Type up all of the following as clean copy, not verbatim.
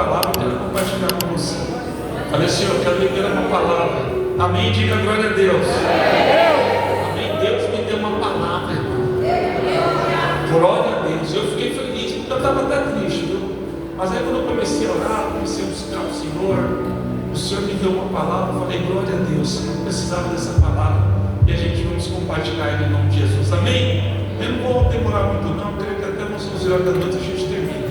palavra, eu quero compartilhar com você. Falei, Senhor, eu quero liberar uma palavra. Amém? Diga glória a Deus. Amém? Deus me deu uma palavra, irmão. Glória a Deus. Eu fiquei feliz, porque eu estava até triste, viu? Mas aí quando eu comecei a orar, comecei a buscar o Senhor me deu uma palavra. Eu falei, glória a Deus, eu precisava dessa palavra. E a gente vamos compartilhar ele em nome de Jesus. Amém? Eu não vou demorar muito não, creio que até umas 11 horas da noite a gente termina.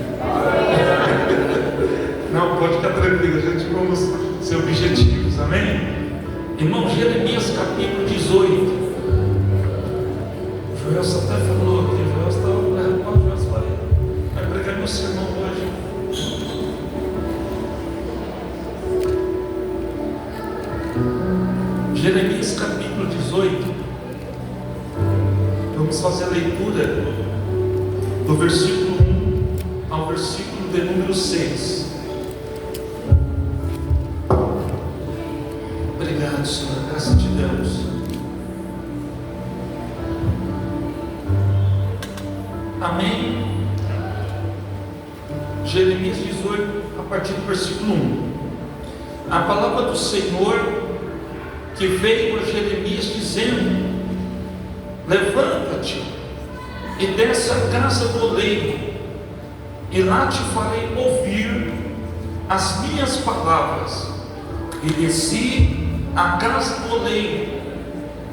Não, pode ficar tranquilo, a gente vamos ser objetivos, amém? Irmão, Jeremias capítulo 18. O Joelson até falou aqui, o Joelson estava vai pregar meu sermão hoje. Jeremias capítulo 18. Vamos fazer a leitura do versículo 1 ao versículo de número 6. Obrigado, Senhor, graças te damos. Amém? Jeremias 18, a partir do versículo 1. A palavra do Senhor que veio a Jeremias dizendo: levanta-te e desce à casa do oleiro, e lá te farei ouvir as minhas palavras. E desci à casa do oleiro,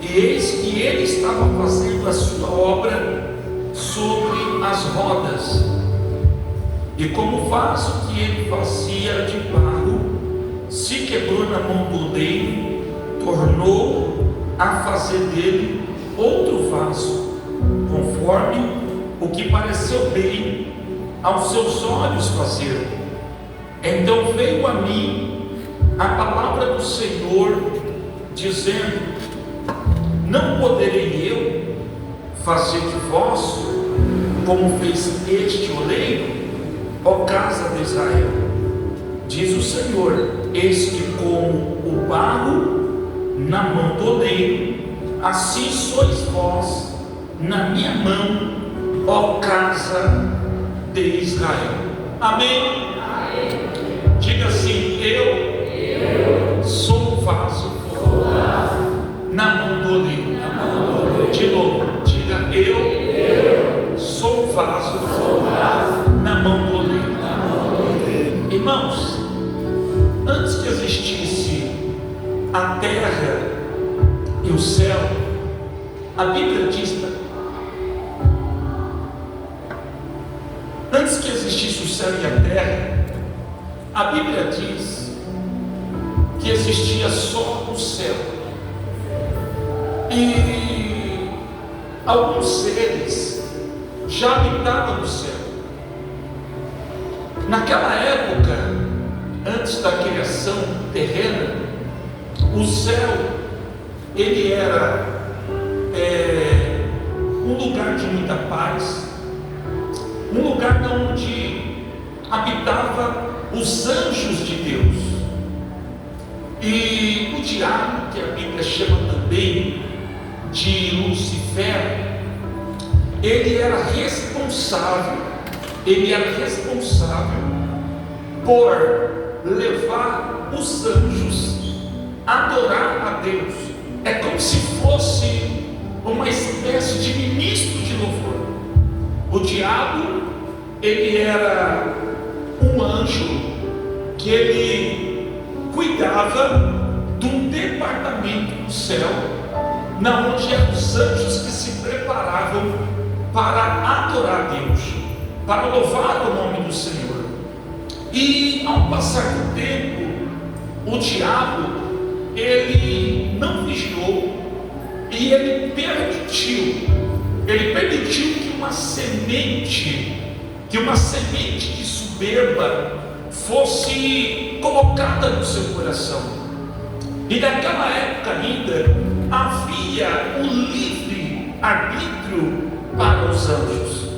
e eis que ele estava fazendo a sua obra sobre as rodas, e como o vaso que ele fazia de barro se quebrou na mão do oleiro, tornou a fazer dele outro vaso, conforme o que pareceu bem aos seus olhos fazer. Então veio a mim a palavra do Senhor, dizendo: não poderei eu fazer de vós como fez este oleiro, ó casa de Israel? Diz o Senhor: eis que como o barro na mão do oleiro, assim sois vós na minha mão, ó casa de Israel. Amém? Amém. Diga assim: eu sou o vaso na mão do oleiro. De novo, diga: eu sou o vaso na mão do oleiro. Irmãos, antes que existisse a terra e o céu, a Bíblia diz, antes que existisse o céu e a terra, a Bíblia diz que existia só o céu, e alguns seres já habitavam no céu. Naquela época, antes da criação terrena, o céu, ele era um lugar de muita paz, um lugar onde habitava os anjos de Deus. E o diabo, que a Bíblia chama também de Lucifer, ele era responsável por levar os anjos a adorar a Deus. É como se fosse uma espécie de ministro de louvor. O diabo, ele era um anjo que ele cuidava de um departamento do céu, na onde eram os anjos que se preparavam para adorar a Deus, para louvar o nome do Senhor. E ao passar do tempo, o diabo, ele não vigiou, e ele permitiu que uma semente de soberba fosse colocada no seu coração. E naquela época ainda havia um livre arbítrio para os anjos,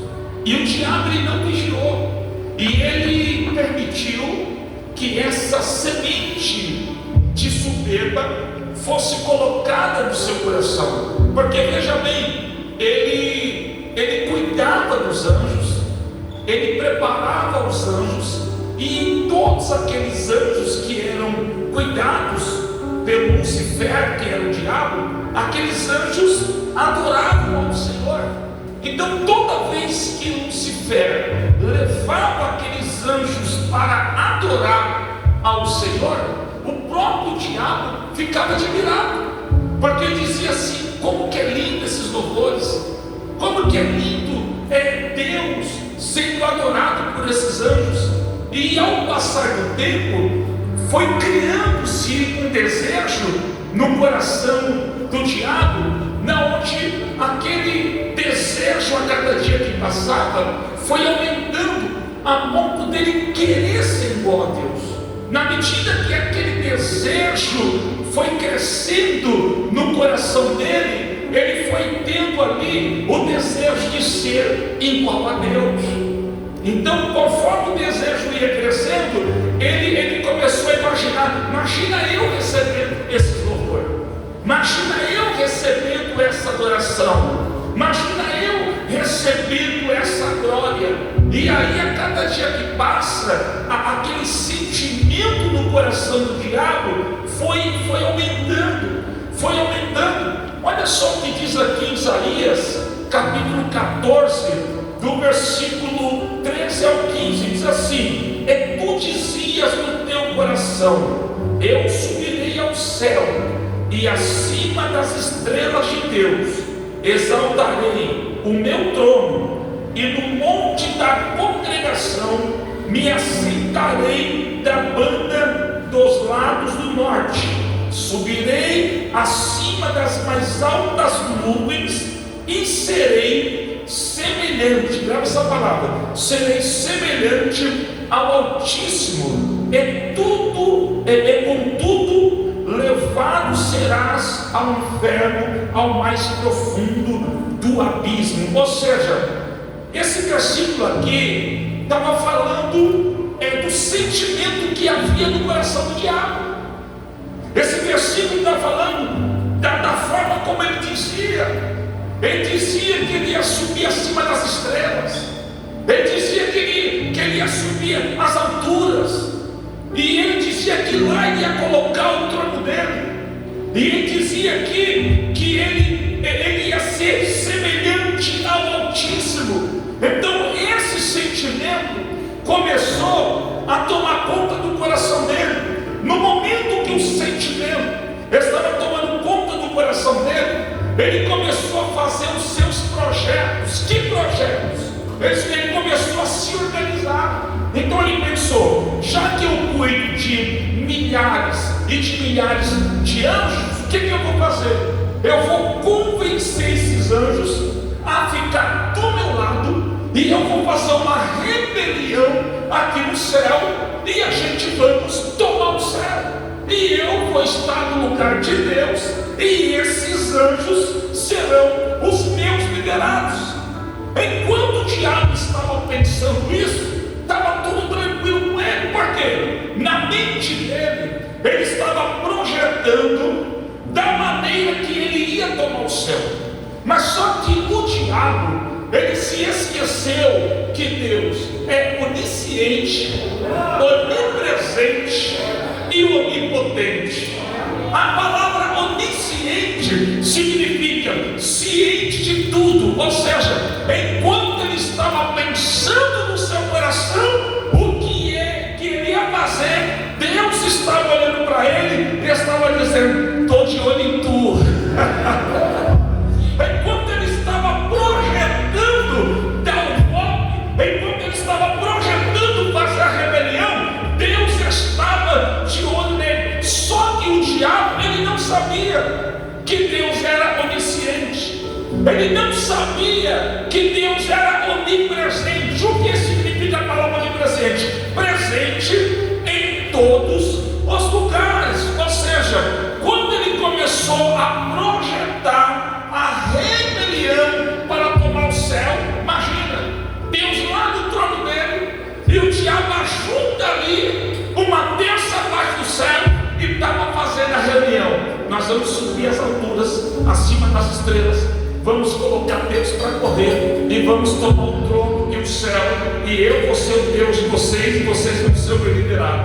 e o diabo ele não vigiou, e ele permitiu que essa semente de soberba fosse colocada no seu coração. Porque veja bem, ele cuidava dos anjos, ele preparava os anjos, e em todos aqueles anjos que eram cuidados pelo Lucifer, que era o diabo, aqueles anjos adoravam ao Senhor. Então toda vez que Lucifer levava aqueles anjos para adorar ao Senhor, o próprio diabo ficava admirado, porque ele dizia assim: como que é lindo esses louvores, como que é lindo Deus sendo adorado por esses anjos. E ao passar do tempo, foi criando-se um desejo no coração do diabo, na onde aquele desejo a cada dia que passava foi aumentando a ponto dele querer ser igual a Deus. Na medida que aquele desejo foi crescendo no coração dele, ele foi tendo ali o desejo de ser igual a Deus. Então, conforme o desejo ia crescendo, ele começou a imaginar: imagina eu recebendo esse louvor, imagina eu recebendo essa adoração, imagina eu recebendo essa glória. E aí, a cada dia que passa, aquele sentimento no coração do diabo foi aumentando, foi aumentando. Olha só o que diz aqui em Isaías, capítulo 14, do versículo 13 ao 15, diz assim: e tu dizias no teu coração: eu subirei ao céu, e acima das estrelas de Deus exaltarei o meu trono, e no monte da congregação me assentarei da banda dos lados do norte, subirei acima das mais altas nuvens, e serei semelhante, grava essa palavra, serei semelhante ao Altíssimo, e contudo levado serás ao inferno, ao mais profundo do abismo. Ou seja, esse versículo aqui estava falando do sentimento que havia no coração do diabo. Esse versículo está falando da forma como ele dizia. Ele dizia que ele ia subir acima das estrelas, ele dizia que ele ia subir às alturas, e ele dizia que lá ele ia colocar o trono dele, e ele dizia que ele ia ser semelhante ao Altíssimo. Então esse sentimento começou a tomar conta do coração dele. No momento que o sentimento estava tomando conta do coração dele, ele começou a fazer os seus projetos. Que projetos? Ele começou a se organizar. Então ele pensou: já que eu cuido de milhares e de milhares de anjos, o que eu vou fazer? Eu vou convencer esses anjos a ficar do meu lado, e eu vou fazer uma rebelião aqui no céu, e a gente vamos tomar o céu, e eu vou estar no lugar de Deus, e esses anjos serão os meus liderados. Enquanto o diabo estava pensando isso, estava tudo tranquilo com ele. Por quê? Na mente dele, ele estava projetando da maneira que ele ia tomar o céu. Mas só que o diabo, ele se esqueceu que Deus é onisciente, onipresente e onipotente. A palavra onisciente significa ciente de tudo, ou seja, enquanto ele estava pensando no seu coração o que ele ia fazer, Deus estava olhando para ele e estava dizendo: estou de olho em tu. Enquanto ele estava projetando dar o golpe, enquanto ele estava projetando fazer a rebelião, Deus estava de olho nele. Só que o diabo, ele não sabia que Deus era onisciente, ele não sabia que Deus era onipresente. O que significa a palavra onipresente? Presente em todos os lugares. Ou seja, quando ele começou a projetar a rebelião para tomar o céu, imagina, Deus lá no trono dele, e o diabo ajuda ali uma terça parte do céu, e estava fazendo a reunião: nós vamos subir as alturas, acima das estrelas, vamos colocar Deus para correr, e vamos tomar o trono e o céu, e eu vou ser o Deus de vocês, e vocês vão ser o meu liderado.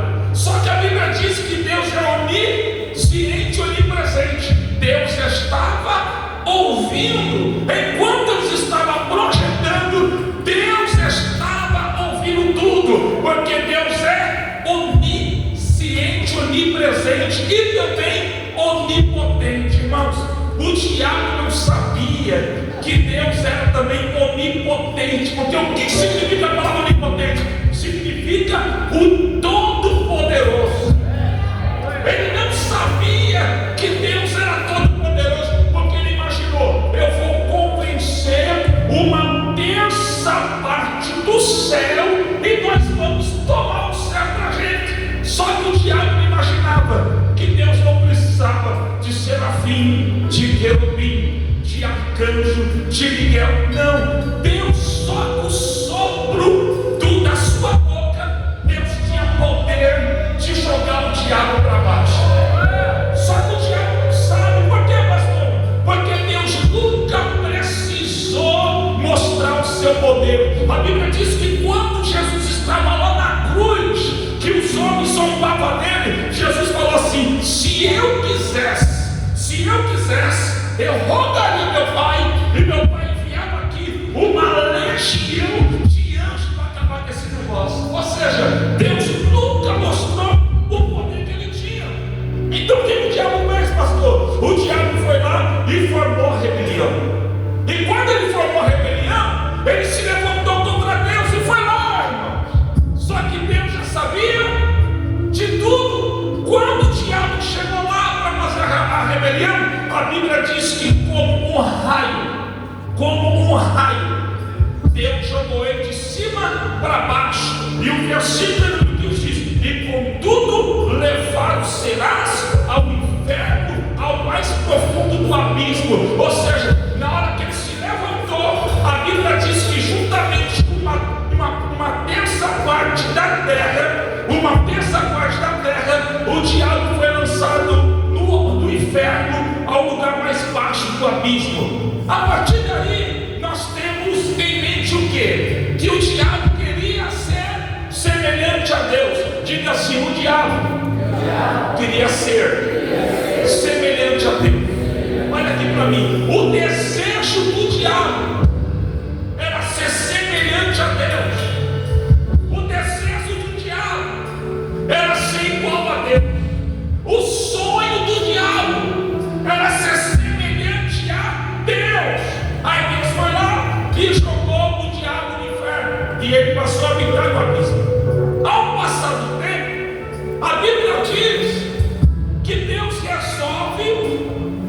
Só que a Bíblia diz que Deus é onisciente, onipresente. Deus estava ouvindo, enquanto eles estavam projetando, Deus estava ouvindo tudo, porque Deus é onisciente, onipresente e também onipotente. Irmãos, o diabo não sabia que Deus era também onipotente, porque o que significa a palavra onipotente? Significa o Todo-Poderoso. Ele não sabia que Deus era todo-poderoso, porque ele imaginou: eu vou convencer uma terça parte do céu e nós vamos tomar o céu para a gente. Só que o diabo imaginava que Deus não precisava de serafim, de querubim, de arcanjo, de Miguel. Não, Deus só com o sopro da sua boca, Deus tinha poder de jogar o diabo para baixo. Só que o diabo não sabe. Por quê, pastor? Porque Deus nunca precisou mostrar o seu poder. A Bíblia diz que quando Jesus estava lá na cruz, que os homens zombavam dele, Jesus falou assim: se eu quisesse, eu rogaria meu Pai, e meu Pai enviava aqui uma legião de anjos para acabar com esse negócio. Ou seja, Deus nunca mostrou o poder que ele tinha. Então o que o diabo fez, pastor? O diabo foi lá e formou a rebelião. E quando ele formou a rebelião, ele se levantou contra Deus e foi lá, irmãos. Só que Deus já sabia de tudo. Quando o diabo chegou lá para fazer a rebelião, a Bíblia diz que como um raio, Deus jogou ele de cima para baixo. E o versículo que diz: e contudo levar-o-serás ao inferno, ao mais profundo do abismo. Ou seja, na hora que ele se levantou, a Bíblia diz que juntamente com uma terça parte da terra, o diabo foi lançado no inferno, ao lugar mais baixo do abismo. A partir daí, nós temos em mente o quê? Que o diabo queria ser semelhante a Deus. Diga assim: o diabo queria ser semelhante a Deus. Olha aqui para mim. O desejo do diabo era ser semelhante a Deus. O desejo do diabo era ser igual a Deus. O sonho do diabo era ser semelhante a Deus. Aí Deus foi lá e jogou o diabo no inferno, e ele passou a habitar no abismo. Ao passar do tempo, a Bíblia diz que Deus resolve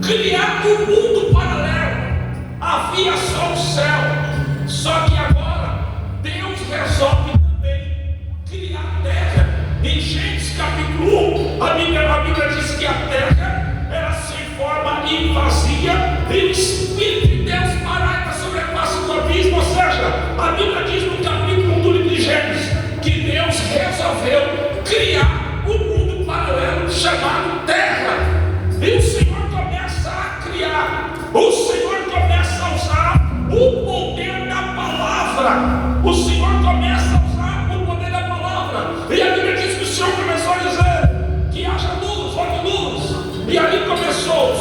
criar um mundo paralelo. Havia só o céu, só que agora Deus resolve também criar a terra. Em Gênesis capítulo 1, a Bíblia diz que a terra era sem forma e vazia, e o Espírito de Deus parava sobre a face do abismo. Ou seja, a Bíblia diz no capítulo 1 do livro de Gênesis que Deus resolveu criar um mundo paralelo chamado terra. E o Senhor começa a criar, o Senhor começa a usar o poder da palavra. O Senhor começa a usar o poder da palavra. E a Bíblia diz que o Senhor começou a dizer que haja luz, olha luz. E ali o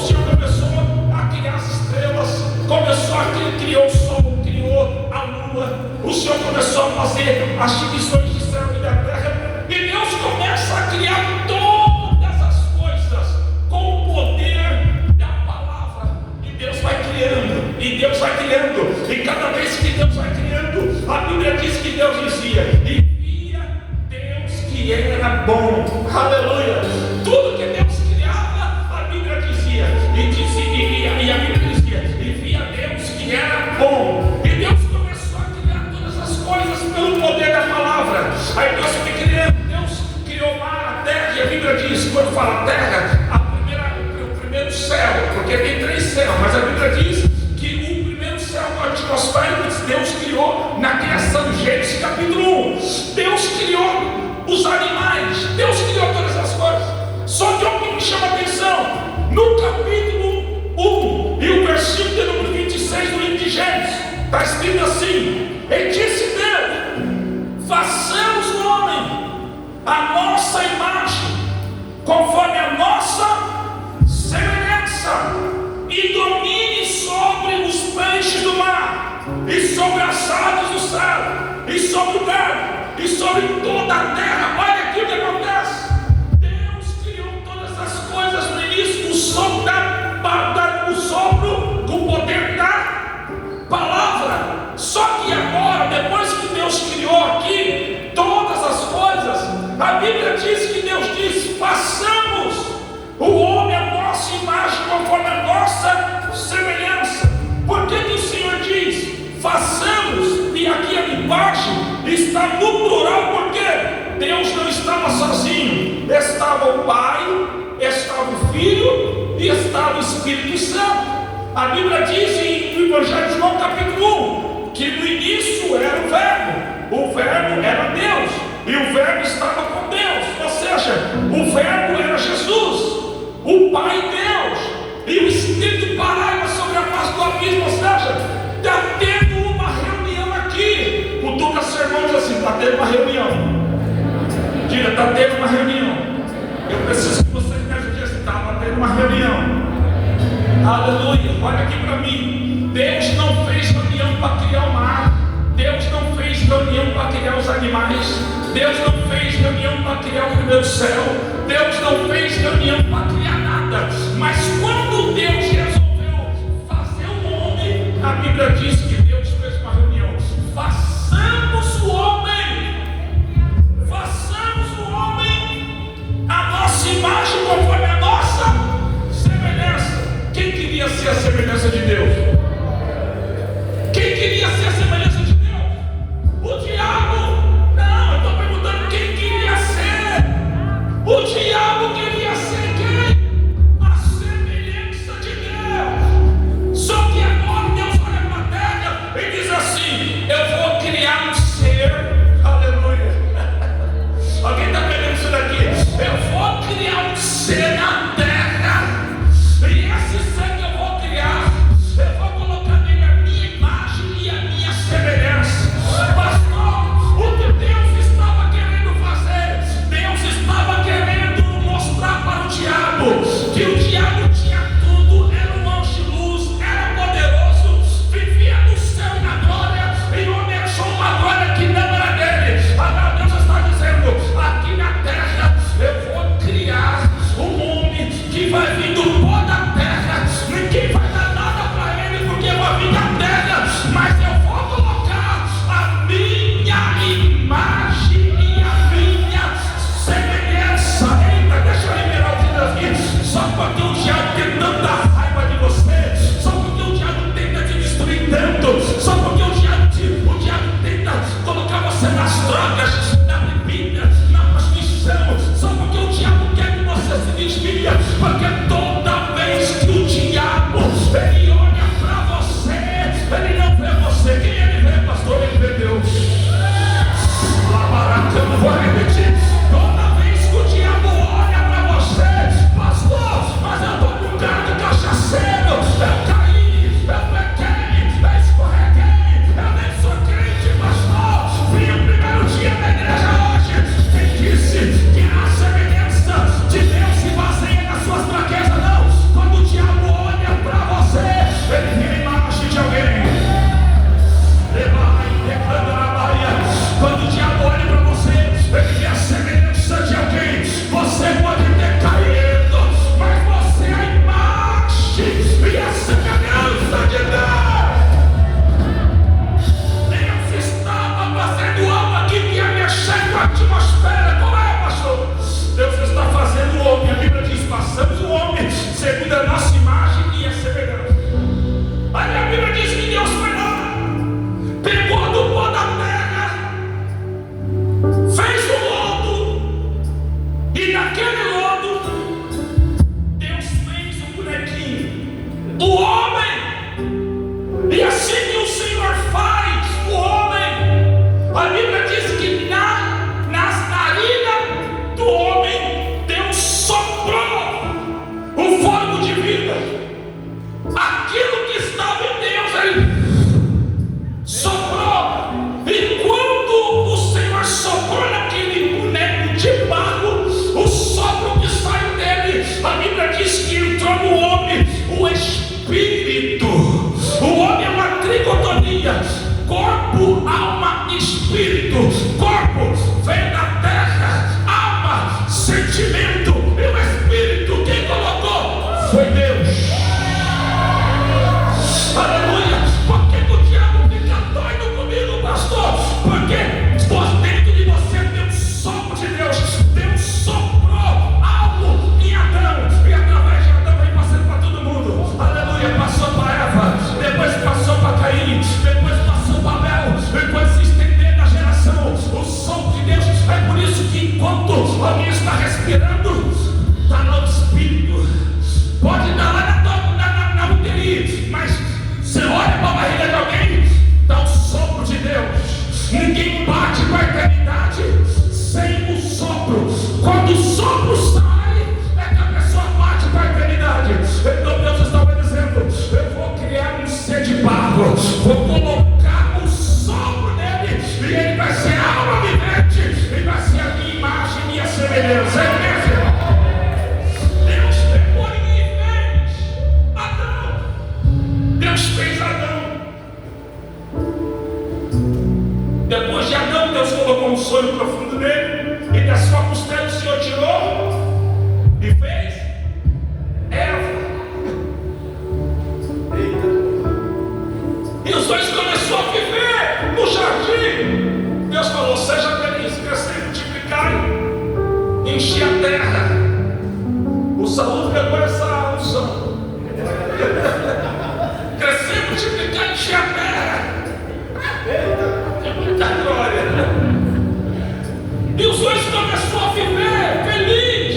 Senhor começou a criar as estrelas, criou o sol, criou a lua. O Senhor começou a fazer as divisões de céu e da terra. E Deus começa a criar todas as coisas com o poder da palavra. E Deus vai criando, e Deus vai criando. E cada vez que Deus vai criando, a Bíblia diz que Deus dizia: e via Deus que era bom. Aleluia! Tudo que Deus criava, a Bíblia dizia, e a Bíblia dizia: e via Deus que era bom. E Deus começou a criar todas as coisas pelo poder da palavra. Aí Deus foi criando. Deus criou o mar, a terra, e a Bíblia diz, quando fala terra, o primeiro céu, porque tem 3 céus, mas a Bíblia diz que o primeiro céu atmosférico Deus criou na criação de Gênesis capítulo 1. Deus criou os animais, Deus criou todas as coisas. Só que o que me chama a atenção, no capítulo 1 e o versículo de número 26 do livro de Gênesis, está escrito assim: e disse Deus: façamos o homem a nossa imagem sobre as aves do céu, e sobre o gado, e sobre toda a terra. Olha aqui o que acontece. Deus criou todas as coisas no início, o sopro com o poder da palavra. Só que agora, depois que Deus criou aqui todas as coisas, a Bíblia diz que Deus diz: façamos o homem à nossa imagem, conforme a nossa semelhança. Por que o Senhor diz façamos? E aqui a imagem está no plural, porque Deus não estava sozinho. Estava o Pai, estava o Filho e estava o Espírito Santo. A Bíblia diz no Evangelho de João capítulo 1 que no início era o verbo era Deus, e o verbo estava com Deus, ou seja, o verbo era Jesus, o Pai Deus, e o Espírito parava sobre a face do abismo. Ou seja, está tendo uma reunião aqui. O Duca Sermão diz assim: está tendo uma reunião. Diga: está tendo uma reunião. Eu preciso que vocês me ajudem assim: está tendo uma reunião. Aleluia. Olha aqui para mim. Deus não fez reunião para criar o mar. Deus não fez reunião para criar os animais. Deus não fez reunião para criar o primeiro céu. Deus não fez reunião para criar nada. Mas quando Deus resolveu fazer o homem, a Bíblia diz que Deus fez uma reunião. Façamos o homem. Façamos o homem a nossa imagem, conforme a nossa semelhança. Quem queria ser a semelhança de Deus? Quem queria ser a semelhança de Deus? O diabo? Não, eu estou perguntando quem queria ser respirando, está no espírito. Pode estar lá na UTI, mas você olha para a barriga de alguém, dá o sopro de Deus. Ninguém bate para a eternidade sem o sopro. Quando o sopro sai, é que a pessoa bate para a eternidade. Então Deus estava dizendo: eu vou criar um ser de barro, vou colocar um sopro nele, e ele vai ser alma vivente, e vai ser a minha imagem, minha semelhança. É mesmo? Deus pegou e fez Adão. Deus fez Adão. Depois de Adão, Deus colocou um sonho profundo nele, e da sua costela o Senhor tirou e fez Eva. E os dois começaram a viver no jardim. Deus falou: seja feliz, crescer e multiplicar, encher a terra. O Saul pegou essa unção. Crescer, multiplicar, encher a terra. Muita glória. E os dois começaram a viver feliz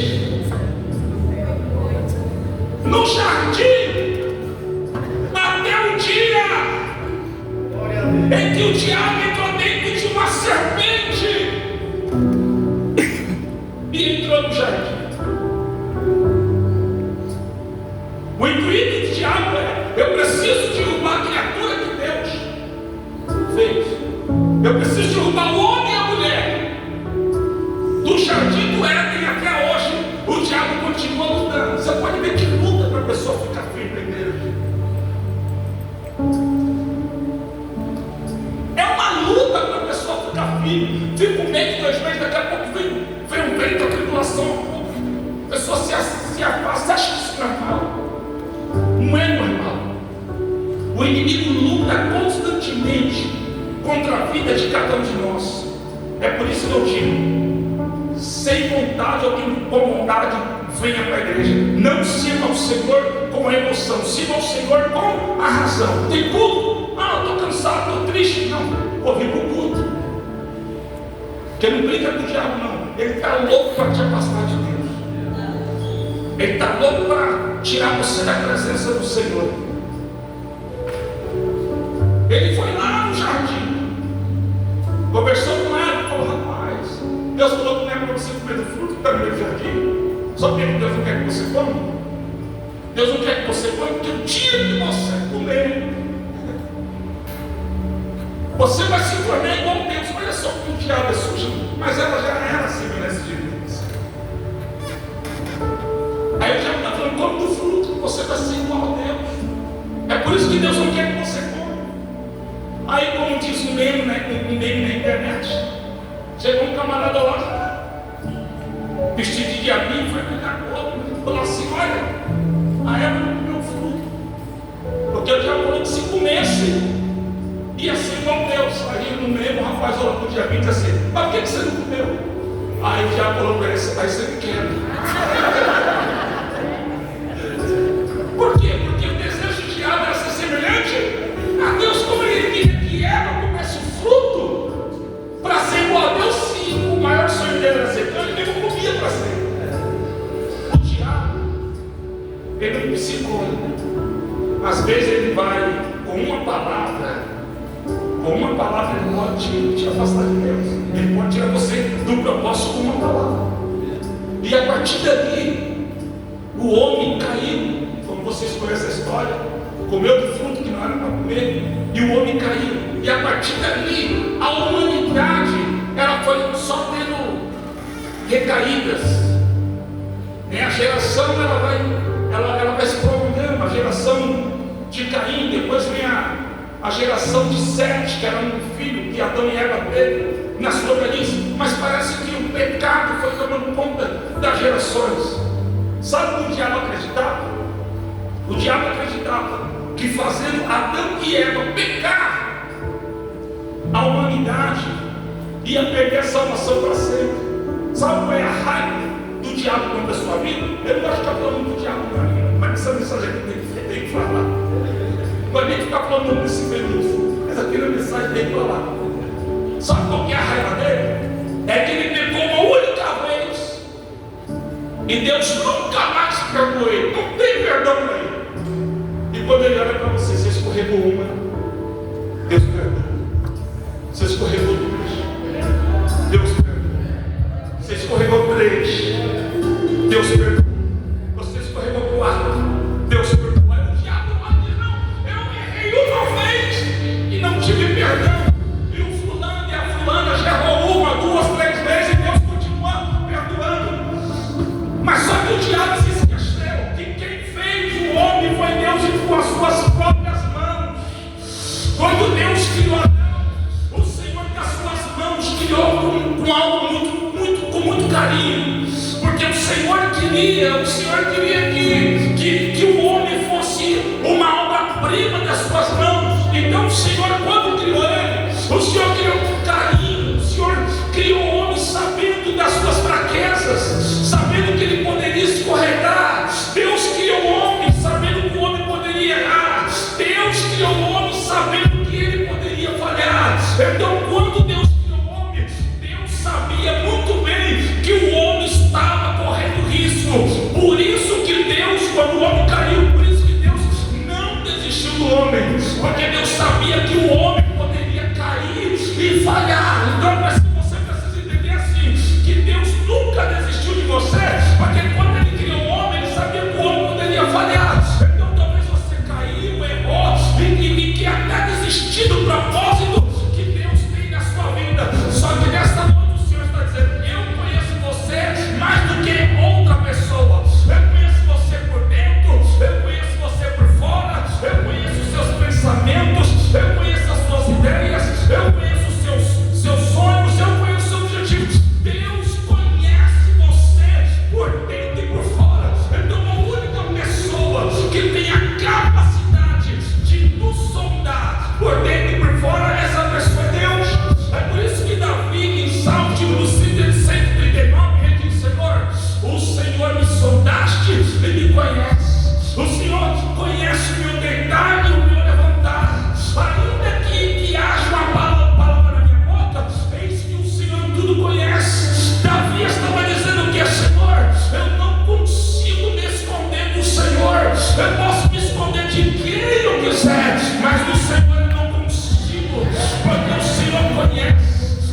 no jardim, até o dia em que o diabo entrou dentro de uma serpente e entrou no jardim. O intuito do diabo é: eu preciso derrubar a criatura que Deus fez. Eu preciso derrubar o homem e a mulher. Do jardim do Éden até hoje, o diabo continua lutando. Você pode ver que luta para a pessoa ficar firme na igreja. É uma luta para a pessoa ficar firme. Fica um mês, 2 meses, daqui a pouco vem um vento, a tribulação. A pessoa se afasta, acha que isso é normal. Não é normal. O inimigo luta constantemente contra a vida de cada um de nós. É por isso que eu digo: sem vontade ou com vontade, venha para a igreja. Não sirva ao Senhor com a emoção, sirva ao Senhor com a razão. Tem culto? Ah, eu estou cansado, estou triste. Não, ouvi para o culto. Porque não brinca com o diabo, não. Ele está louco para te afastar de Deus. Ele está louco para tirar você da presença do Senhor. Ele foi lá no jardim, conversou com ela e falou: rapaz, Deus falou que não é para você comer do fruto que está no meio do jardim. Só porque Deus não quer que você coma. Deus não quer que você coma, porque o dia que você comer, você vai se tornar igual a Deus. Olha só que o diabo é sujo, mas ela já era assim nesse dia. Aí o diabo está falando: come do fruto, você vai ser igual a Deus. É por isso que Deus não quer que você coma. Aí, como diz um meme na internet, chegou um camarada lá, vestido de diabinho, foi pegar o outro, falou assim: olha, a Eva não comeu fruto, porque o diabo falou que se comesse, ia ser igual a Deus. Aí no meme o rapaz olhou para o diabinho e disse assim: mas por que você não comeu? Aí o diabo falou para ele: aí você me quer. Por quê? Porque o desejo do diabo era ser semelhante a Deus. Como ele queria que Eva comesse o fruto para ser igual a Deus, sim, o maior sonho dele era ser, então ele não comia para ser. O diabo, ele é um psicólogo. Às vezes ele vai com uma palavra ele pode te afastar de Deus. Ele pode tirar você do propósito com uma palavra. E a partir dali, o homem caiu, como vocês conhecem a história, comeu do fruto que não era para comer, e o homem caiu. E a partir dali, a humanidade, ela foi só tendo recaídas. A geração, ela vai se prolongando. A geração de Caim, depois vem a geração de Sete, que era um filho que Adão e Eva teve na sua velhice. Mas parece que o pecado foi tomando conta das gerações. Sabe o que o diabo acreditava? O diabo acreditava que fazendo Adão e Eva pecar, a humanidade ia perder a salvação para sempre. Sabe qual é a raiva do diabo contra a sua vida? Eu não gosto de ficar falando do diabo para mim, mas essa mensagem aqui tem que falar. Não é nem ficar falando desse feliz, mas aqui na mensagem tem que falar. Sabe qual que é a raiva dele? É que ele pegou uma única vez E Deus nunca mais perdoou ele, não tem perdão para ele. E quando ele olha para você, você escorregou uma, Deus perdoa. Você escorregou duas, Deus perdoa. Você escorregou três, Deus perdoa. Você escorregou quatro, Deus perdoa. Aí o diabo vai dizer: não, eu errei uma vez e não tive perdão. E o fulano e a fulana já errou uma, duas, três vezes e Deus continua perdoando. Mas só que o diabo se esqueceu que quem fez o homem foi Deus e com as suas próprias mãos. Quando Deus criou Adão, o Senhor com as suas mãos criou com algo com muito carinho, porque o Senhor queria que o homem fosse uma obra-prima das suas mãos. Então o Senhor, quando criou ele, o Senhor criou com carinho. O Senhor criou o homem sabendo das suas fraquezas, sabendo que ele poderia escorregar. Deus criou o homem sabendo que o homem poderia errar. Deus criou o homem sabendo que ele poderia falhar. Então, quando Deus criou o homem, Deus sabia muito bem que o homem estava correndo risco. Por isso que Deus, quando o homem caiu, por isso que Deus não desistiu do homem, porque Deus sabia que o homem poderia cair e falhar. Então, mas você precisa entender assim, que Deus nunca desistiu de você, porque quando ele criou o homem, ele sabia que o homem poderia falhar. Então, talvez você caiu, errou e que até desistiu do propósito que Deus tem na sua vida. Só que nesta noite o Senhor está dizendo: eu conheço você mais do que outra pessoa. Eu conheço você por dentro, eu conheço você por fora, eu conheço os seus pensamentos, eu conheço as suas ideias, eu conheço os seus sonhos, eu conheço os seus objetivos. Deus conhece você por dentro e por fora. Então a única pessoa que tem a capacidade de nos sondar por dentro e por fora, essa pessoa é Deus. É por isso que Davi, em Salmo no 139, ele diz: Senhor, o Senhor me sondaste e me conhece. O Senhor conhece o meu deitar e o meu levantar. Ainda que haja uma palavra na minha boca, eis que o Senhor tudo conhece. Davi estava dizendo que: Senhor, eu não consigo me esconder do Senhor. Eu posso me esconder de quem eu quiser, mas do Senhor eu não consigo, porque o Senhor conhece.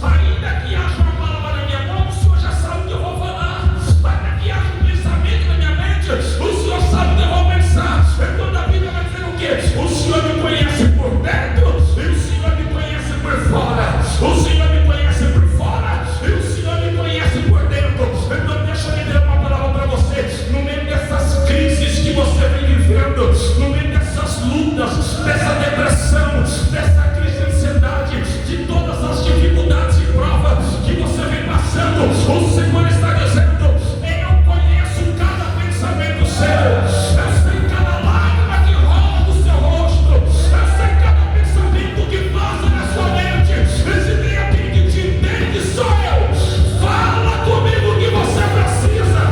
Ainda que haja uma palavra na minha boca, o Senhor já sabe o que eu vou falar. Ainda que haja um pensamento na minha mente, o Senhor sabe o que eu vou pensar. Então Davi vai dizer o quê? O Senhor me conhece por dentro e o Senhor me conhece por fora. O Senhor me conhece por fora e o Senhor me conhece por dentro. Então deixa eu dizer uma palavra para você. No meio dessas crises que você vem vivendo, no meio dessas lutas, dessa depressão, dessa crise de ansiedade, de todas as dificuldades e provas que você vem passando, o Senhor está dizendo: eu conheço cada pensamento seu, eu sei cada lágrima que rola do seu rosto, eu sei cada pensamento que passa na sua mente. E se tem alguém que te entende, sou eu. Fala comigo o que você precisa,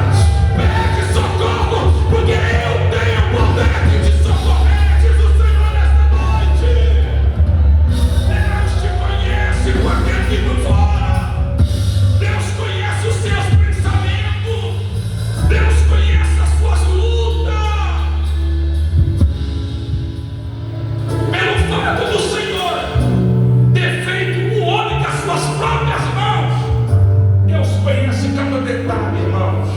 pede socorro, porque eu tenho poder de te socorrer, diz o Senhor nesta noite. Deus te conhece por dentro e por fora. Deus conhece os seus pensamentos. Deus conhece as suas lutas. Pelo fato do Senhor ter feito o homem com as suas próprias mãos, Deus conhece cada detalhe, irmãos.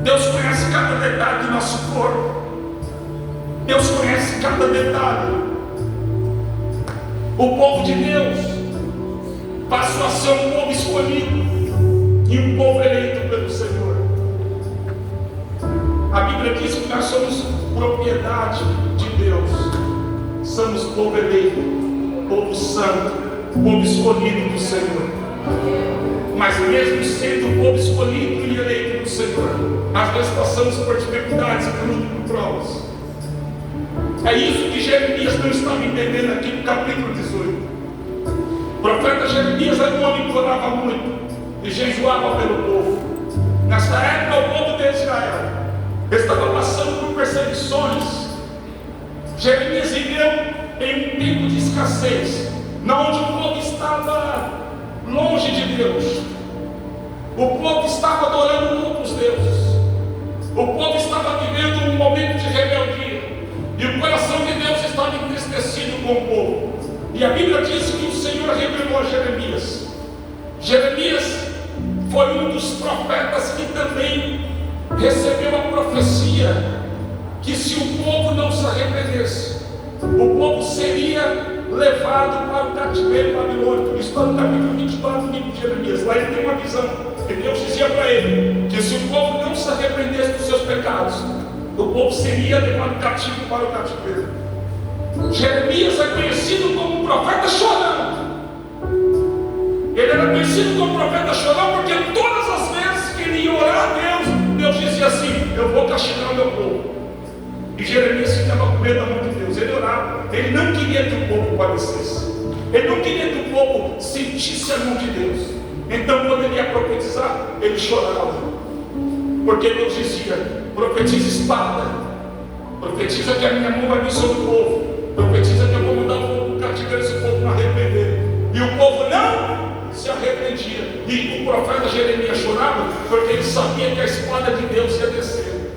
Deus conhece cada detalhe do nosso corpo. Deus conhece cada detalhe. O povo de Deus passou a ser um povo escolhido e um povo eleito pelo Senhor. A Bíblia diz que nós somos propriedade de Deus. Somos povo eleito, povo santo, povo escolhido do Senhor. Mas mesmo sendo povo escolhido e eleito do Senhor, às vezes passamos por dificuldades, por provas. É isso que Jeremias não estava entendendo aqui no capítulo 18. O profeta Jeremias era um homem que orava muito e jejuava pelo povo. Nessa época, o povo de Israel estava passando por perseguições. Jeremias viveu em um tempo de escassez, onde o povo estava longe de Deus. O povo estava adorando outros deuses. com o povo. E a Bíblia diz que o Senhor revelou a Jeremias. Jeremias foi um dos profetas que também recebeu a profecia que se o povo não se arrependesse, o povo seria levado para o cativeiro babilônico. Isso está no capítulo 24 do livro de Jeremias. Lá ele tem uma visão, que Deus dizia para ele, que se o povo não se arrependesse dos seus pecados, o povo seria levado cativo para o cativeiro. Jeremias é conhecido como um profeta chorão. Ele era conhecido como profeta chorão porque todas as vezes que ele ia orar a Deus, Deus dizia assim: eu vou castigar o meu povo. E Jeremias ficava com medo da mão de Deus. Ele orava, ele não queria que o povo padecesse, ele não queria que o povo sentisse a mão de Deus. Então quando ele ia profetizar, ele chorava, porque Deus dizia: profetiza espada, profetiza que a minha mão vai vir sobre o povo, profetiza que eu vou mandar o povo cativeiro se o povo não arrepender. E o povo não se arrependia. E o profeta Jeremias chorava porque ele sabia que a espada de Deus ia descer.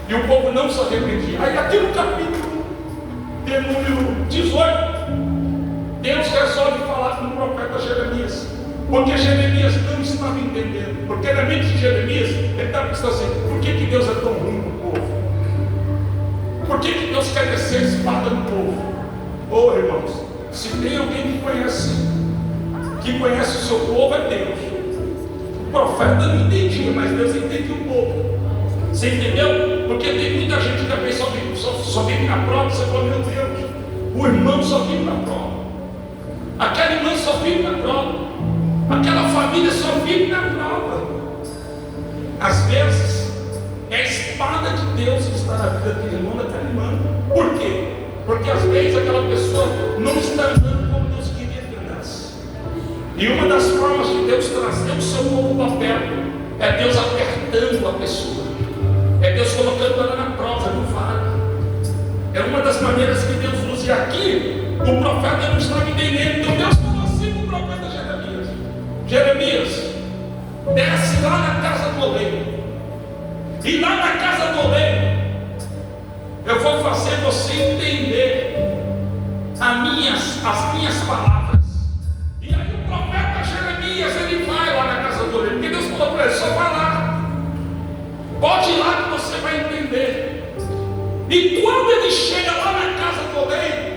E o povo não se arrependia. Aí aqui no capítulo de número 18, Deus resolve falar com o profeta Jeremias, porque Jeremias não estava entendendo. Porque na mente de Jeremias, ele estava pensando assim: por que Deus é tão ruim com o povo? Por que Deus quer descer a espada no povo? Oh, irmãos, se tem alguém que conhece o seu povo, é Deus. O profeta não entendia, mas Deus entendia o povo. Você entendeu? Porque tem muita gente que só vive na prova. Você fala: meu Deus, o irmão só vive na prova, aquela irmã só vive na prova, aquela família só vive na prova. Às vezes é a espada de Deus que está na vida daquele irmão, daquela irmã. Por quê? Porque às vezes aquela pessoa não está andando como Deus queria que andasse. E uma das formas de Deus trazer o seu povo para perto é Deus apertando a pessoa, é Deus colocando ela na prova, no vale. É uma das maneiras que Deus usa. E aqui o profeta não estava entendendo. Então Deus falou assim para o profeta Jeremias: Jeremias, desce lá na casa do oleiro, e lá na casa do oleiro eu vou fazer você entender as minhas palavras. E aí o profeta Jeremias, ele vai lá na casa do oleiro, porque Deus falou para ele: só vai lá, pode ir lá que você vai entender. E quando ele chega lá na casa do oleiro,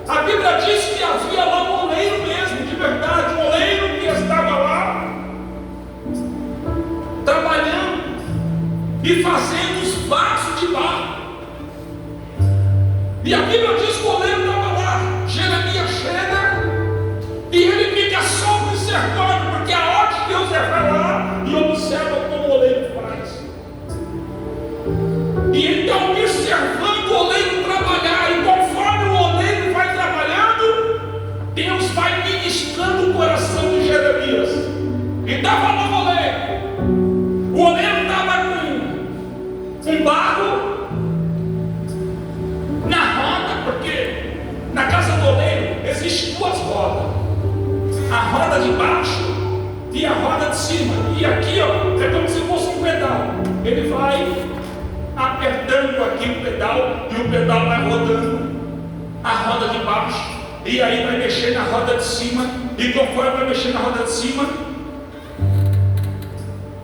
a Bíblia diz que havia lá um oleiro mesmo, de verdade, um oleiro que estava lá trabalhando e fazendo os vasos de barro. E a Bíblia diz que o oleiro estava lá. Jeremias chega e ele fica só observando, porque a hora de Deus é vai lá e observa como o oleiro faz. E ele está observando o oleiro trabalhar, e conforme o oleiro vai trabalhando, Deus vai ministrando o coração de Jeremias. E estava lá o oleiro estava com um barro na roda, porque na casa do oleiro existem duas rodas: a roda de baixo e a roda de cima. E aqui, ó, é como se fosse um pedal. Ele vai apertando aqui o pedal, e o pedal vai rodando a roda de baixo, e aí vai mexer na roda de cima. E conforme vai mexer na roda de cima,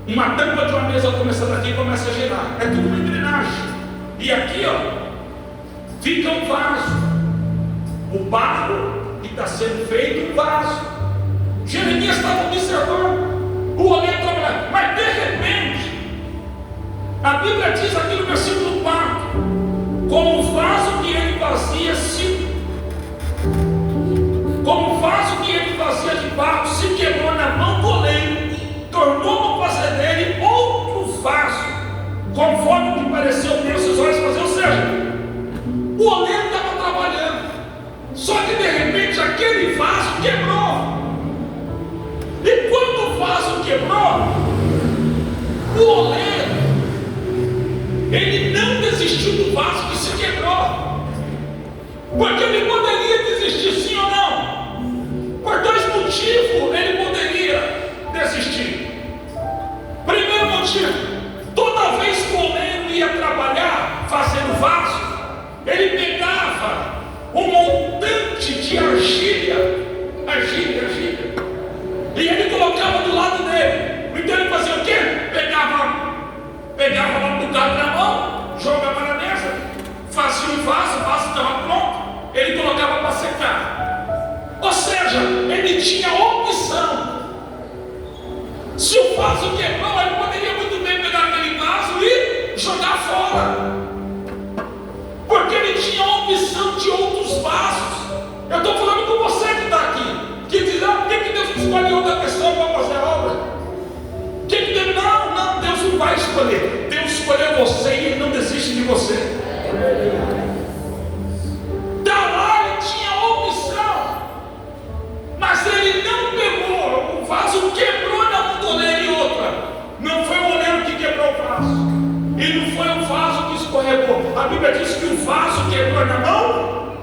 uma tampa de uma mesa começando aqui começa a girar. É tudo uma engrenagem. E aqui, ó, fica um vaso, o barro que está sendo feito, um vaso. Jeremias estava observando o oleiro trabalhando, mas de repente a Bíblia diz aqui no versículo 4: como o vaso que ele fazia de barro se quebrou na mão do oleiro, tornou para fazer dele outro vaso, conforme o que pareceu ter os seus olhos fazer. Ou seja, o oleiro estava trabalhando, só que de repente aquele vaso quebrou. E quando o vaso quebrou, o oleiro, ele não desistiu do vaso que se quebrou, porque ele poderia desistir, sim ou não? Por dois motivos ele poderia desistir. Primeiro motivo: toda vez que o oleiro ia trabalhar fazendo vaso, ele pegava um montante seja, ele tinha opção. Se o vaso quebrou, ele poderia muito bem pegar aquele vaso e jogar fora, porque ele tinha a opção de outros vasos. Eu estou falando com você que está aqui, que diz: por que Deus não escolhe outra pessoa para fazer a obra? Não, Deus não vai escolher. Deus escolheu você e Ele não desiste de você. Lá ele tinha opção, mas ele não pegou. O vaso quebrou na mão do oleiro. E outra, não foi o oleiro que quebrou o vaso, e não foi o vaso que escorregou. A Bíblia diz que o vaso quebrou na mão.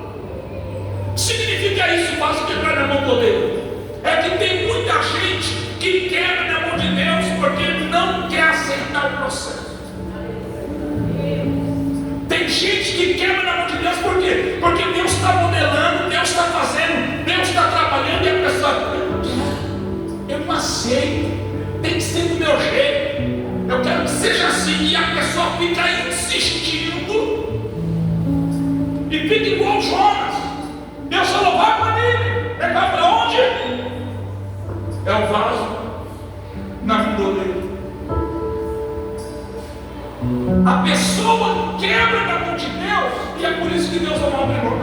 Significa isso, o vaso quebrar na mão do oleiro? É que tem muita gente que quebra na mão de Deus porque não quer aceitar o processo. Tem gente que quebra na mão de Deus por quê? Porque Deus está modelando, Deus está fazendo, Deus está trabalhando, e a pessoa: eu não aceito, tem que ser do meu jeito, eu quero que seja assim. E a pessoa fica insistindo e fica igual Jonas. Deus falou: vai para Nínive. Ele vai para onde? É o vaso na mão do oleiro. A pessoa quebra na mão de Deus, e é por isso que Deus não abre mão.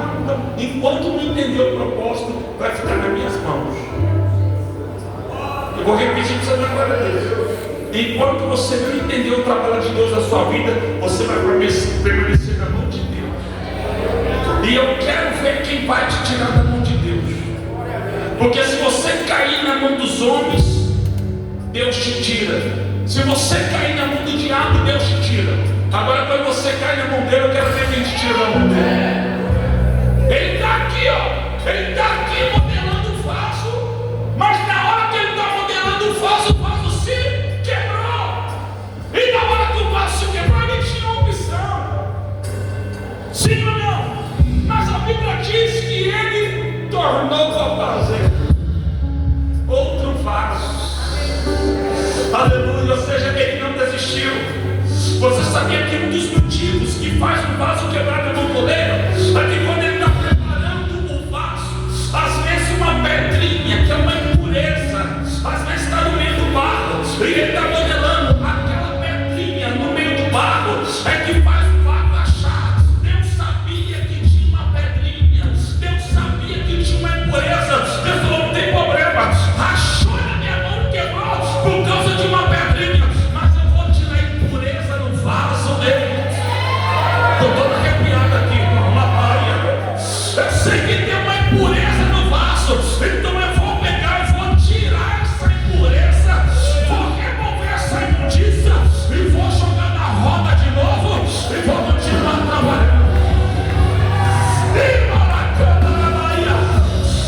Enquanto não entender o propósito, vai ficar nas minhas mãos. Eu vou repetir para você na glória a Deus. Enquanto você não entender o trabalho de Deus na sua vida, você vai permanecer na mão de Deus. E eu quero ver quem vai te tirar da mão de Deus. Porque se você cair na mão dos homens, Deus te tira. Se você cair na mão do diabo, Deus te tira. Agora, quando você cai na mão dele, eu quero ver quem te tira da mão dele. Ele está aqui, ó. Ele está aqui modelando o vaso. Mas na hora que ele está modelando o vaso se quebrou. E na hora que o vaso se quebrou, ele tinha uma opção. Sim ou não? Mas a Bíblia diz que ele tornou para fazer outro vaso. Aleluia, ou seja, ele não desistiu. Você sabia que um dos motivos que faz um vaso quebrar na mão do oleiro é que quando ele está preparando o vaso, às vezes uma pedrinha, que é uma impureza, às vezes está no meio do barro, e ele está modelando aquela pedrinha no meio do barro, é que faz o barro achar. Deus sabia que tinha uma pedrinha, Deus sabia que tinha uma impureza. Deus falou: não tem problema, achou na minha mão, quebrou por causa de uma pedrinha, mas eu vou tirar a impureza no vaso dele. Estou todo arrepiado aqui, uma paia. Eu sei que tem uma impureza no vaso, então eu vou pegar e vou tirar essa impureza, vou remover essa imundícia e vou jogar na roda de novo e vou continuar trabalhando.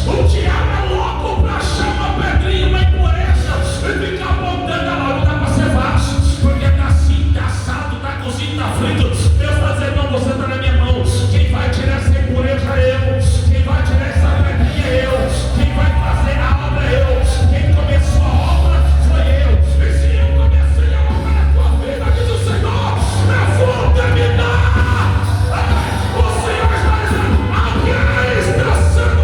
O diabo é louco para achar uma pedrinha, uma impureza e ficar botando ela. Não dá para ser vaso, porque está assim, está assado, está cozido, está frito. Deus está dizendo: não, você está na minha mão. Quem vai tirar essa impureza é eu. Quem vai tirar essa pedrinha é eu. Quem vai fazer a obra é eu. Quem começou a obra foi eu. E se eu comecei a obra na tua vida, diz o Senhor, eu vou terminar. O Senhor está dizendo: alguém está sendo.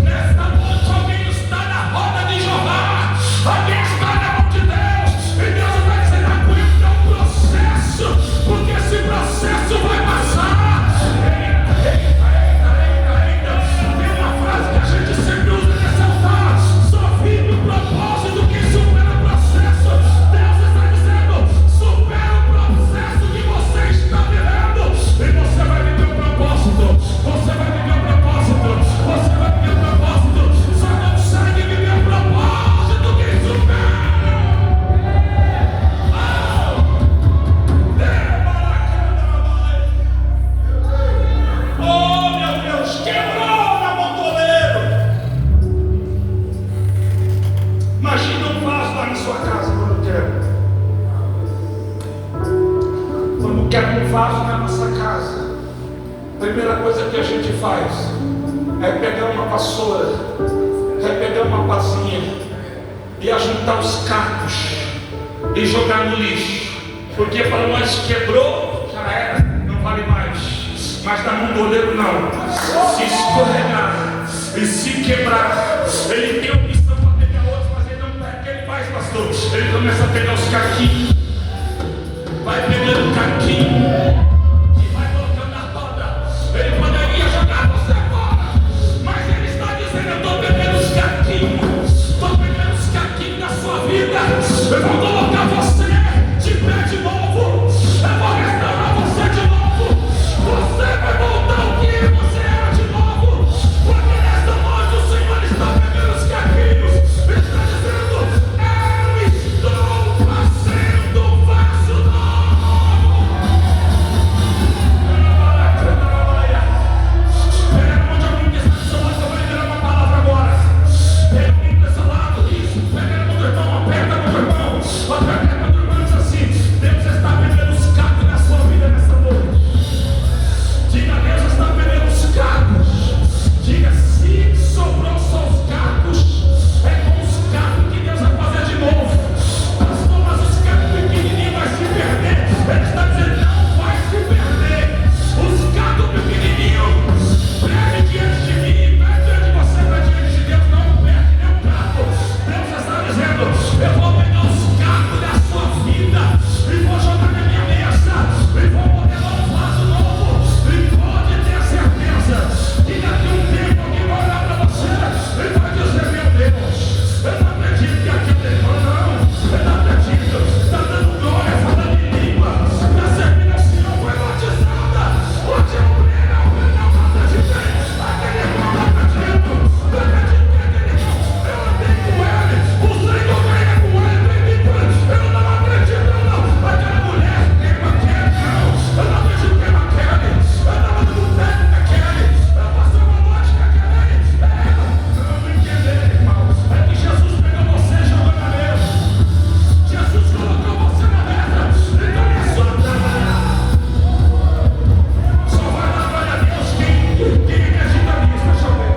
Nesta noite alguém está na roda de Jeová, alguém está na mão de Deus, e Deus vai dizer: aguenta o processo, porque esse processo vai passar. Eita. Tem uma frase que a gente sempre usa nessa altar: só vive o propósito quem supera o processo. Deus está dizendo: supera o processo que você está vivendo, e você vai viver o propósito. Você vai viver o propósito. Você vai viver o propósito. Só consegue viver o propósito quem supera. Oh, meu Deus, quebrou na mão do oleiro. Imagina um vaso lá na sua casa quando quebra. Quando quebra um vaso na nossa casa, a primeira coisa que a gente faz é pegar uma vassoura, é pegar uma pazinha e ajuntar os cacos e jogar no lixo, porque para nós quebrou, já já era, não vale mais. Mas na mão do oleiro não. Se escorregar e se quebrar, ele tem a opção para pegar outros, mas ele não pega. O que ele faz, pastor? Ele começa a pegar os caquinhos, vai pegando o caquinho e vai colocando na roda. Ele poderia jogar você fora, mas ele está dizendo: eu estou pegando os caquinhos, estou pegando os caquinhos da sua vida. Eu vou colocar você de pé de novo, eu vou restaurar você de novo. Você vai voltar ao que você era de novo, porque nesta noite o Senhor está pegando os caquinhos, está dizendo: eu estou fazendo um vaso novo. Pega na mão de alguém que está do seu lado, eu vou liberar uma palavra agora. Pega alguém do seu lado, isso. Pega na mão do irmão, aperta a mão do irmão, aperta a mão do irmão e diz assim: Deus está pegando os cacos na sua vida nessa noite. Diga: Deus está pegando os cacos. Diga: se sobrou só os cacos, é com os cacos que Deus vai fazer de novo. Pastor, mas os cacos pequenininhos vai se perder. Ele está dizendo: não vai se perder. Os cacos pequenininhos, perde diante de mim, perde diante de você, perde diante de Deus, não perde nenhum caco. Deus está dizendo: eu vou pegar os cacos da sua vida e vou jogar na minha mesa e vou modelar um vaso novo. E pode ter certeza que daqui a um tempo alguém vai olhar para você e vai dizer: meu Deus, eu não acredito que aqui tem não, eu não acredito, está dando glória, falando em língua, está servindo ao Senhor, foi batizada, hoje eu creio, não acreditei, aquele irmão não acredito, eu acredito que aquele irmão, eu andei com ele, o Senhor veio com ele, bebi com ele, eu não acredito não, aquela mulher queima aquele, não, eu não acredito que queima aquele, eu estava no boteco com aquele, eu passei uma noite com aquele, eu não entender, irmão, é que Jesus pegou você e jogou na mesa, Jesus colocou você na mesa, então é só trabalhar, só vai dar glória a Deus quem acredita nisso, deixa eu ver,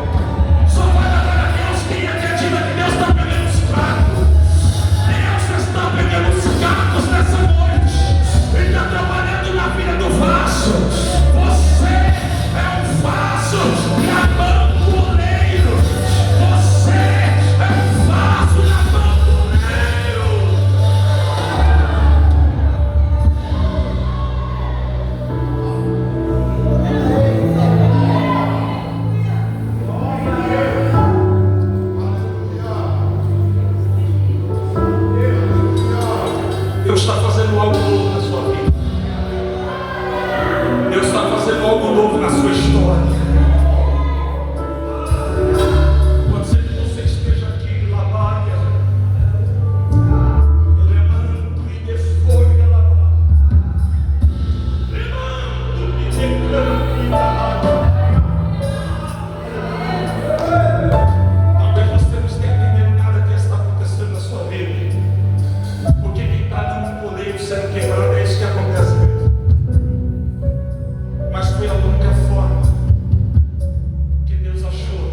só vai dar glória a Deus quem acredita que Deus está pegando os cacos. Deus está pegando os cacos nessa noite e está trabalhando na vida do vaso. Você é um vaso na mão do oleiro. Você é um vaso na mão do oleiro. Deus está fazendo algo novo na sua vida. Deus está fazendo algo novo na sua história. Pode ser que você esteja aqui na Bahia, lembrando e desfolha a lavar, lembrando e declarando a talvez você não esteja entendendo nada que está acontecendo na sua vida. Porque quem está dando poder sendo quebrado é isso que acontece mesmo. Mas foi a única forma que Deus achou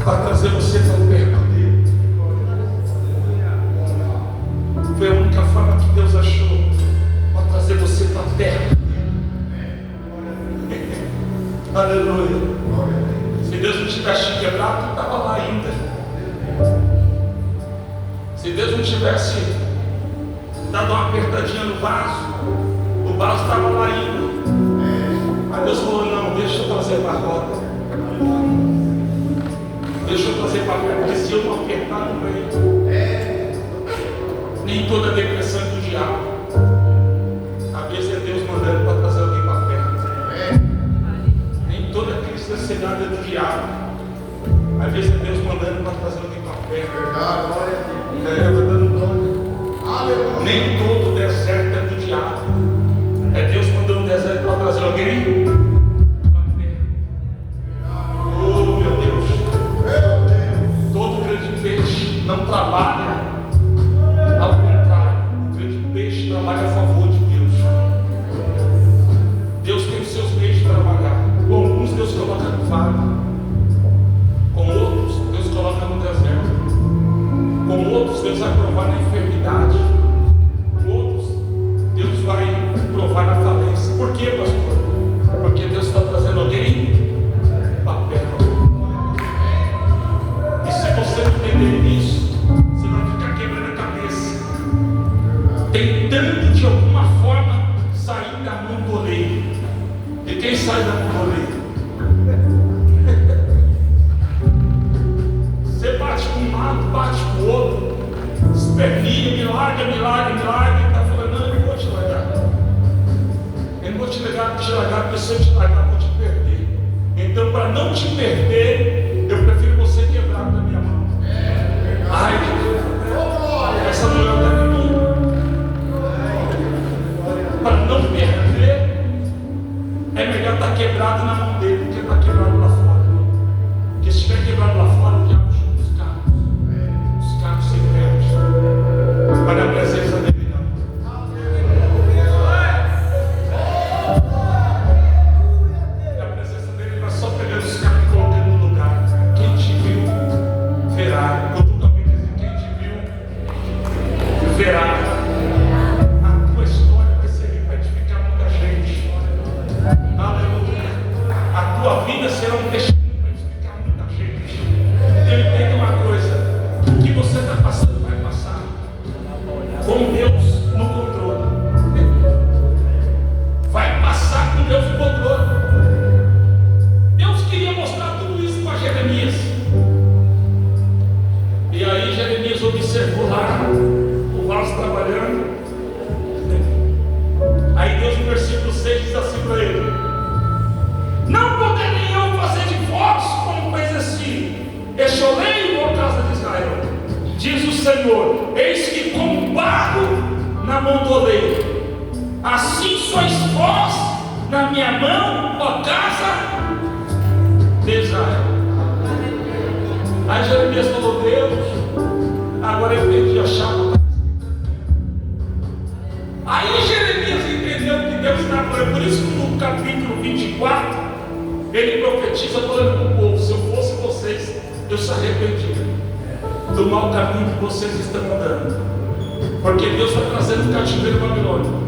para trazer você para perto dele. Foi a única forma que Deus achou para trazer você para perto dele. Aleluia. Se Deus não tivesse te quebrado, tu estava lá ainda. Se Deus não tivesse dado uma apertadinha no vaso, o vaso estava lá ainda. Mas Deus falou: não, deixa eu trazer para a roda. Deixa eu trazer para perto, porque se eu não apertar, não vem. Nem toda depressão do diabo. Às vezes é Deus mandando para trazer alguém para perto. Nem toda crise ansiedade é do diabo. Às vezes é Deus mandando para trazer alguém para perto. Nem todo deserto é do diabo. É Deus mandando um deserto para trazer alguém. Oh, meu Deus. Todo grande peixe não trabalha. Ao contrário, o grande peixe trabalha a favor de Deus. Deus tem os seus meios de trabalhar. Com alguns Deus coloca no vale, com outros Deus coloca no deserto, com outros Deus vai provar na enfermidade, com outros Deus vai provar na Jeremias. E aí Jeremias observou lá o vaso trabalhando. Aí Deus no versículo 6 diz assim para ele: não poderei eu fazer de vós como fez Exolei, ó casa de Israel, diz o Senhor, eis que como barro na mão do oleiro, assim sois vós na minha mão, ó casa de Israel. Aí Jeremias falou: Deus, agora eu entendi a chave. Aí Jeremias entendeu que Deus está falando. Por isso que no capítulo 24 ele profetiza falando para o povo: se eu fosse vocês, eu se arrependia do mau caminho que vocês estão andando, porque Deus está trazendo o cativeiro babilônico,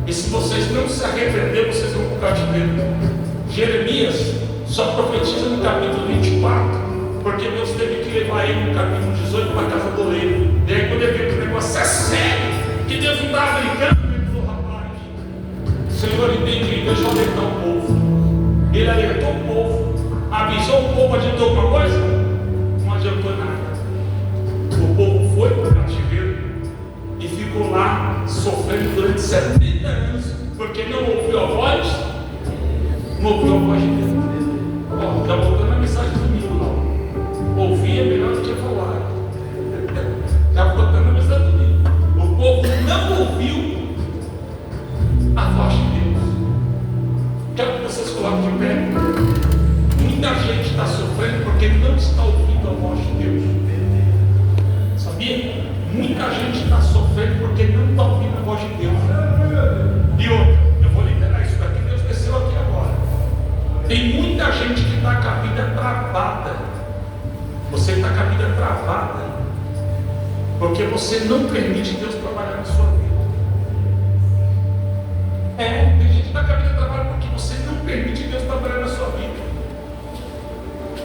e se vocês não se arrependerem, vocês vão para o cativeiro. Jeremias só profetiza no capítulo 24, porque Deus teve que levar ele no capítulo 18 para a casa do oleiro. E aí quando ele viu que o negócio é sério, que Deus não estava brincando, ele falou: rapaz, Senhor, entendi, deixa eu alertar o povo. Ele alertou o povo, avisou o povo, adiantou alguma coisa? Não adiantou nada. O povo foi para o cativeiro e ficou lá sofrendo durante 70 anos, porque não ouviu a voz, não ouviu a voz de Deus. Ó, está voltando a mensagem do domingo, não. Ouvir é melhor do que falar. Está voltando a mensagem do domingo. O povo não ouviu a voz de Deus. Quero que vocês coloquem de pé. Muita gente está sofrendo porque não está ouvindo a voz de Deus. Sabia? Muita gente está sofrendo porque não está ouvindo a voz de Deus. E outra, eu vou liberar isso daqui, Deus desceu aqui agora. Tem muita gente que está com a vida travada. Você está com a vida travada porque você não permite Deus trabalhar na sua vida. Tem gente que está com a vida travada porque você não permite Deus trabalhar na sua vida.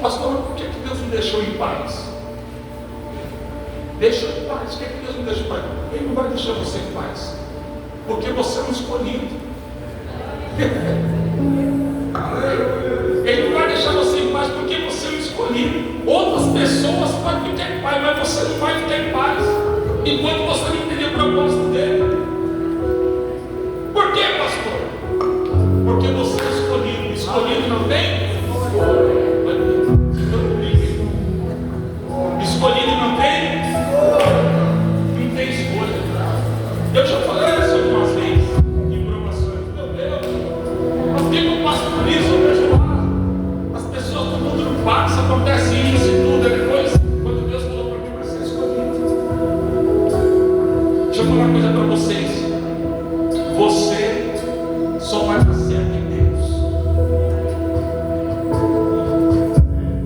Pastor, por que Deus me deixou em paz? Deixou em paz. Por que Deus me deixou em paz? Ele não vai deixar você em paz, porque você é um escolhido. Ele não vai deixar você em paz porque você é um escolhido. Outras pessoas podem ficar em paz, mas você não vai ficar em paz enquanto você não entender o propósito dele. Por que, pastor? Porque você é escolhido. Escolhido não tem? Escolhido não tem? Não tem escolha. Eu já falei isso algumas vezes em provações. Meu Deus, por que eu passo por isso? Eu vejo lá as pessoas do mundo não passam, acontece isso e tudo. E depois, quando Deus falou para mim, vai ser escolhido. Deixa eu falar uma coisa para vocês. Você só vai nascer aqui em Deus.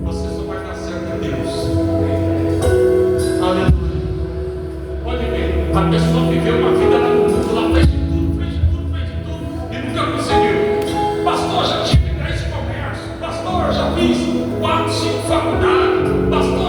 Você só vai nascer aqui em Deus. Aleluia. Pode ver, a pessoa viveu uma vida lá no mundo, lá fez de tudo, e nunca conseguiu. Pastor, já tive 10 comércios. Pastor, já fiz 4, 5 faculdades. Pastor,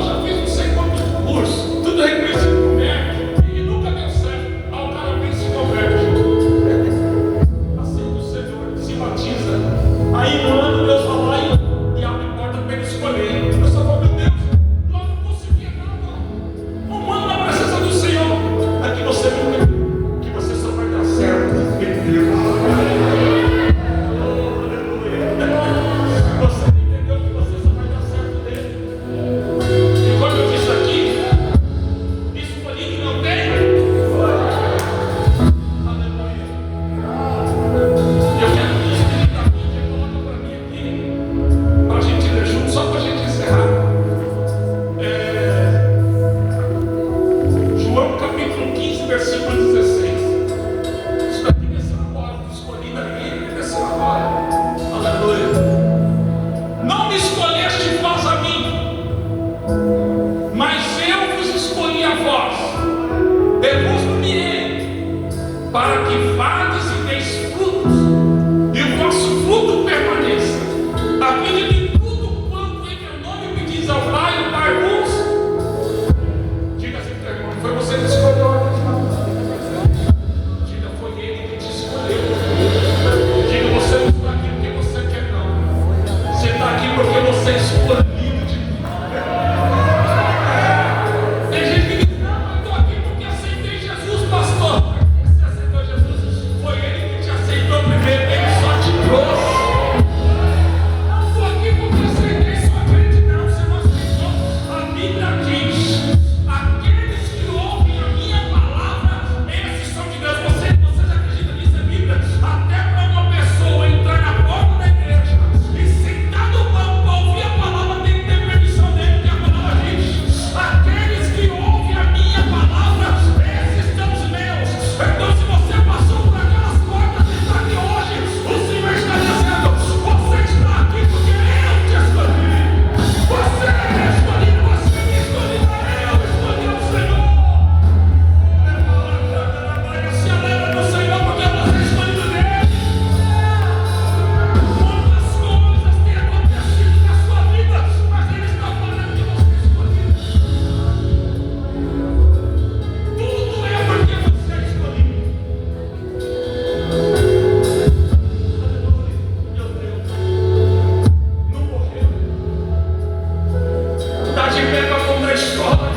história.